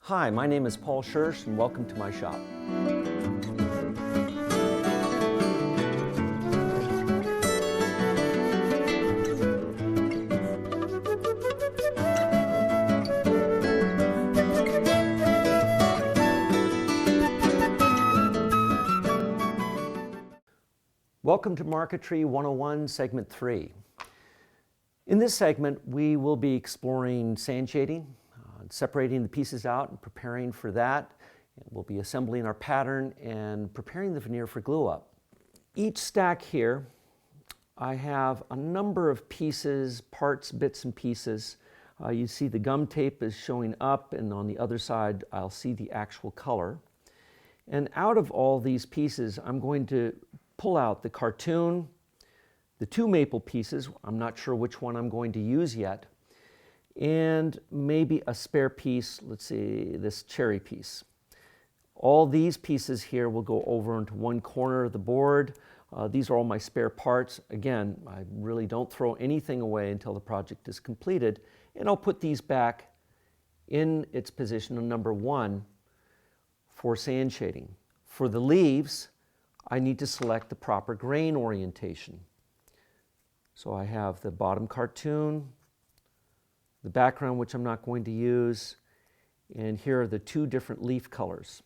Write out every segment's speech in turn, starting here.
Hi, my name is Paul Schurz and welcome to my shop. Welcome to Marquetry 101, Segment 3. In this segment, we will be exploring sand shading, separating the pieces out and preparing for that. We'll be assembling our pattern and preparing the veneer for glue up. Each stack here, I have a number of pieces, parts, bits and pieces. You see the gum tape is showing up, and on the other side, I'll see the actual color. And out of all these pieces, I'm going to pull out the cartoon, the two maple pieces, I'm not sure which one I'm going to use yet, and maybe a spare piece, let's see, this cherry piece. All these pieces here will go over into one corner of the board. These are all my spare parts. Again, I really don't throw anything away until the project is completed, and I'll put these back in its position on number 1 for sand shading. For the leaves, I need to select the proper grain orientation. So I have the bottom cartoon, the background, which I'm not going to use, and here are the two different leaf colors.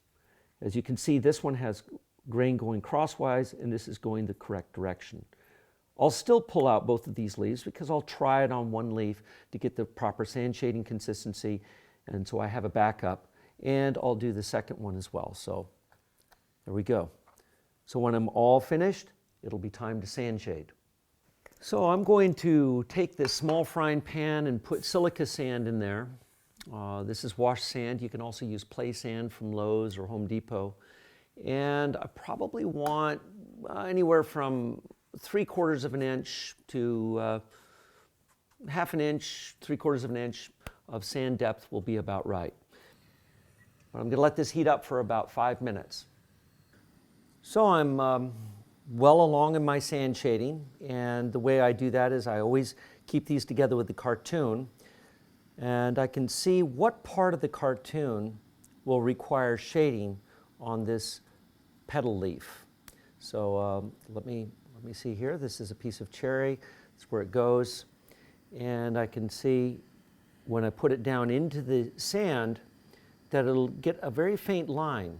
As you can see, this one has grain going crosswise, and this is going the correct direction. I'll still pull out both of these leaves because I'll try it on one leaf to get the proper sand shading consistency, and so I have a backup, and I'll do the second one as well. So there we go. So when I'm all finished, it'll be time to sand shade. So I'm going to take this small frying pan and put silica sand in there. This is washed sand. You can also use play sand from Lowe's or Home Depot. And I probably want anywhere from 3/4 of an inch to half an inch, 3/4 of an inch of sand depth will be about right. But I'm going to let this heat up for about 5 minutes. So I'm well along in my sand shading, and the way I do that is I always keep these together with the cartoon, and I can see what part of the cartoon will require shading on this petal leaf. So let me see here. This is a piece of cherry. That's where it goes, and I can see when I put it down into the sand that it'll get a very faint line.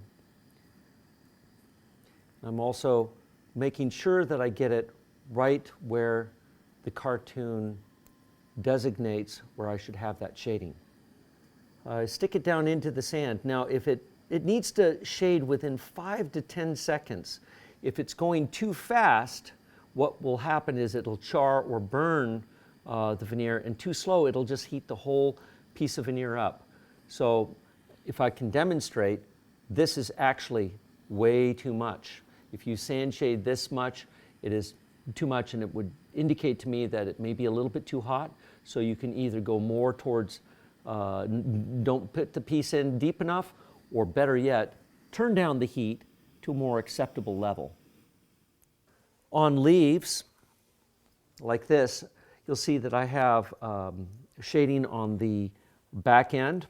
I'm also making sure that I get it right where the cartoon designates where I should have that shading. Stick it down into the sand. Now, if it needs to shade within 5 to 10 seconds. If it's going too fast, what will happen is it'll char or burn the veneer, and too slow, it'll just heat the whole piece of veneer up. So if I can demonstrate, this is actually way too much. If you sand shade this much, it is too much, and it would indicate to me that it may be a little bit too hot. So you can either go more towards, don't put the piece in deep enough, or better yet, turn down the heat to a more acceptable level. On leaves, like this, you'll see that I have shading on the back end.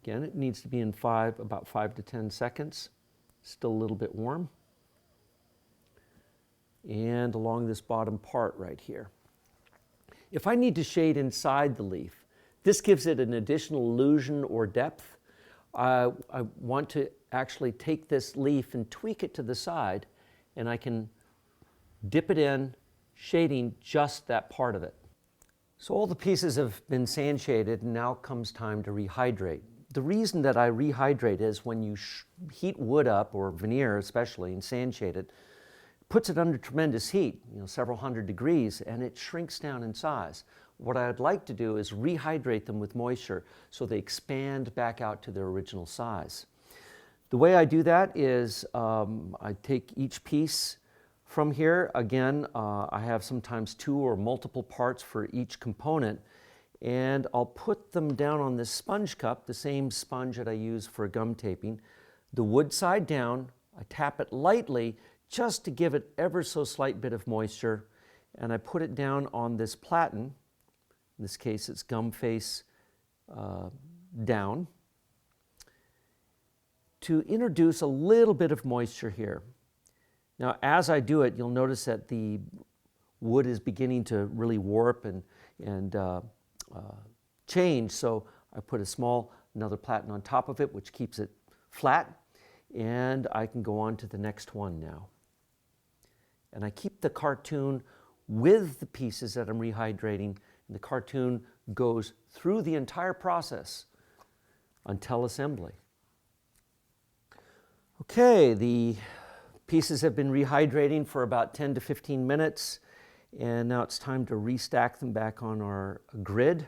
Again, it needs to be in about 5 to 10 seconds. Still a little bit warm. And along this bottom part right here. If I need to shade inside the leaf, this gives it an additional illusion or depth. I want to actually take this leaf and tweak it to the side, and I can dip it in, shading just that part of it. So all the pieces have been sand shaded, and now comes time to rehydrate. The reason that I rehydrate is when you heat wood up, or veneer especially, and sand shade it, puts it under tremendous heat, several hundred degrees, and it shrinks down in size. What I'd like to do is rehydrate them with moisture so they expand back out to their original size. The way I do that is I take each piece from here. Again, I have sometimes 2 or multiple parts for each component, and I'll put them down on this sponge cup, the same sponge that I use for gum taping, the wood side down. I tap it lightly just to give it ever so slight bit of moisture, and I put it down on this platen. In this case, it's gum face down. to introduce a little bit of moisture here. Now, as I do it, you'll notice that the wood is beginning to really warp and change, so I put another platen on top of it, which keeps it flat, and I can go on to the next one now. And I keep the cartoon with the pieces that I'm rehydrating, and the cartoon goes through the entire process until assembly. Okay, the pieces have been rehydrating for about 10 to 15 minutes, and now it's time to restack them back on our grid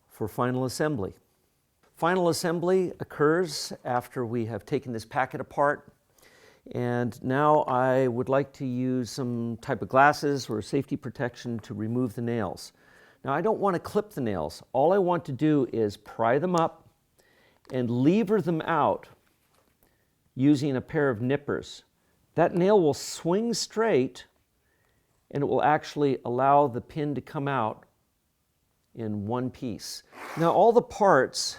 for final assembly. Final assembly occurs after we have taken this packet apart, and now I would like to use some type of glasses or safety protection to remove the nails. Now, I don't want to clip the nails. All I want to do is pry them up and lever them out using a pair of nippers. That nail will swing straight, and it will actually allow the pin to come out in one piece. Now, all the parts,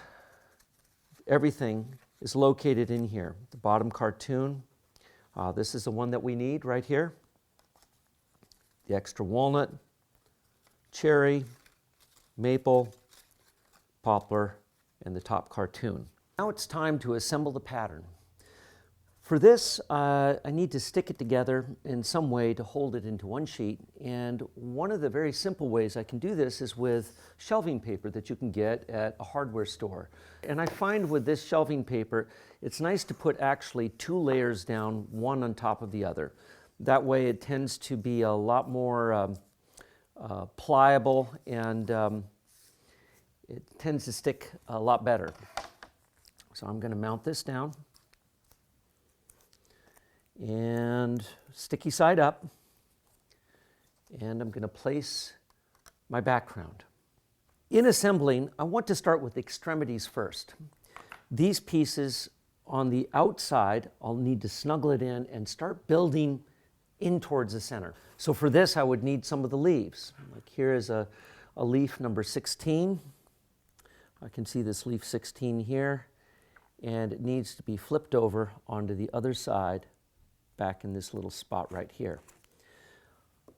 everything is located in here. The bottom cartoon, this is the one that we need right here. The extra walnut, cherry, maple, poplar, and the top cartoon. Now it's time to assemble the pattern. For this, I need to stick it together in some way to hold it into one sheet, and one of the very simple ways I can do this is with shelving paper that you can get at a hardware store. And I find with this shelving paper, it's nice to put actually 2 layers down, one on top of the other. That way it tends to be a lot more pliable, and it tends to stick a lot better. So I'm going to mount this down and sticky side up, and I'm going to place my background. In assembling, I want to start with the extremities first. These pieces on the outside, I'll need to snuggle it in and start building in towards the center. So for this, I would need some of the leaves. Like here is a leaf number 16. I can see this leaf 16 here, and it needs to be flipped over onto the other side back in this little spot right here.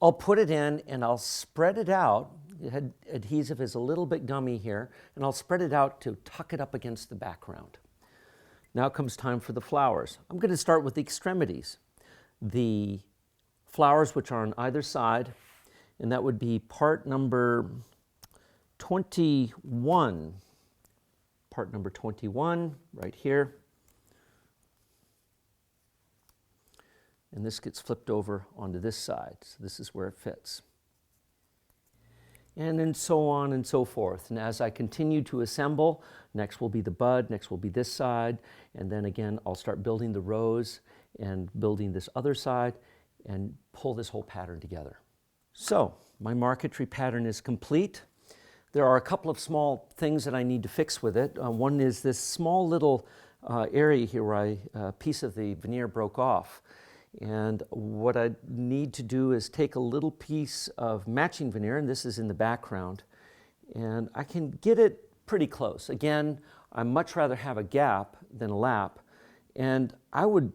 I'll put it in and I'll spread it out. The adhesive is a little bit gummy here, and I'll spread it out to tuck it up against the background. Now comes time for the flowers. I'm going to start with the extremities. The flowers which are on either side, and that would be part number 21. Part number 21 right here. And this gets flipped over onto this side. So this is where it fits. And then so on and so forth. And as I continue to assemble, next will be the bud, next will be this side, and then again I'll start building the rows and building this other side and pull this whole pattern together. So my marquetry pattern is complete. There are a couple of small things that I need to fix with it. One is this small little area here where a piece of the veneer broke off. And what I need to do is take a little piece of matching veneer, and this is in the background, and I can get it pretty close. Again, I'd much rather have a gap than a lap, and I would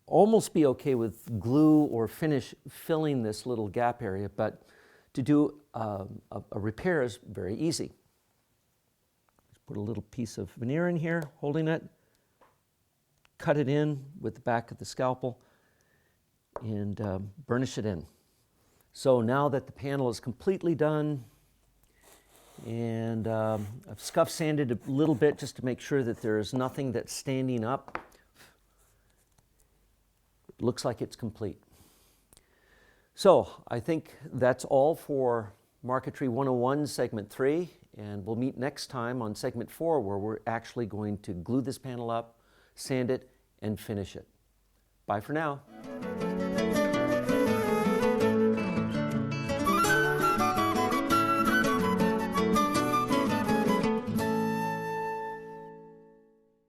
almost be okay with glue or finish filling this little gap area, but to do a repair is very easy. Just put a little piece of veneer in here, holding it, cut it in with the back of the scalpel, and burnish it in. So now that the panel is completely done, and I've scuff sanded a little bit just to make sure that there is nothing that's standing up, it looks like it's complete. So I think that's all for Marquetry 101 segment 3, and we'll meet next time on segment 4 where we're actually going to glue this panel up, sand it, and finish it. Bye for now.